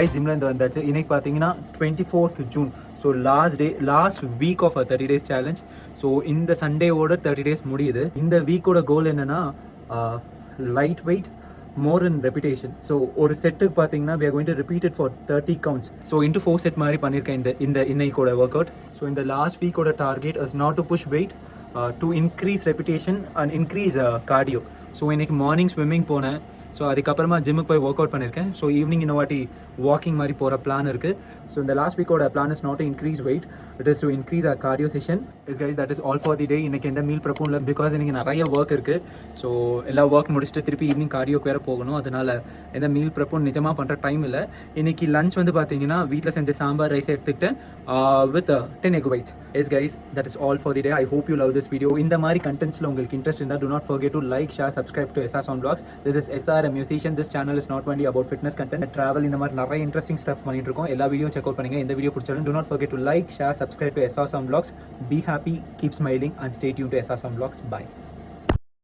Guys ஜிம்லேருந்து வந்தாச்சு. இன்னைக்கு பார்த்தீங்கன்னா 24th June. So last week of 30 days challenge. So இந்த சண்டேவோட 30 days முடியுது. இந்த வீக்கோட கோல் என்னன்னா light weight more in repetition. So ஒரு செட்டுக்கு பார்த்தீங்கன்னா we are going to repeat it for 30 counts. So into 4 set மாதிரி பண்ணியிருக்கேன் இந்த இன்னைக்கோட ஒர்க் அவுட். ஸோ இந்த லாஸ்ட் வீக்கோட target is not to push weight, to increase repetition and increase cardio. So இன்னைக்கு மார்னிங் ஸ்விம்மிங் போனேன். ஸோ அதுக்கப்புறமா ஜிம்முக்கு போய் ஒர்க் அவுட் பண்ணியிருக்கேன். ஸோ ஈவினிங் இந்த வாட்டி வாக்கிங் மாதிரி போகிற பிளான் இருக்குது. ஸோ இந்த லாஸ்ட் வீக்கோட plan is not to increase weight, it is to increase a cardio session. Is guys that is all for the day. இன்றைக்கி எந்த மீல் ப்ரிப்பேர் இல்லை, பிகாஸ் இன்றைக்கி நிறைய ஒர்க் இருக்குது. ஸோ எல்லா ஒர்க் முடிச்சுட்டு திருப்பி ஈவினிங் கார்டியோக்கு வேறு போகணும். அதனால் எந்த மீல் ப்ரிப்பேர் நிஜமாக பண்ணுற டைம் இல்லை. இன்றைக்கி லஞ்ச் வந்து பார்த்தீங்கன்னா வீட்டில் செஞ்ச சாம்பார் ரைஸ் எடுத்துக்கிட்டேன் with 10 egg whites. S guys that is all for the day. I hope you love this video. இந்த மாதிரி கண்டென்ட்ஸில் உங்களுக்கு இன்ட்ரெஸ்ட் இருந்தால் do not forget to like, share, subscribe to SR Sound Vlogs. This is SR, a musician. This channel is not only about fitness content, travel, இந்த மாதிரி நிறைய interesting stuff பண்ணிட்டு இருக்கோம். எல்லா வீடியோ செக் அவுட் பண்ணுங்க. இந்த video பிடிச்சாலும் do not forget to like, share, subscribe to SR Sound Vlogs. Be happy, keep smiling and stay tuned to SR Sound Vlogs. Bye.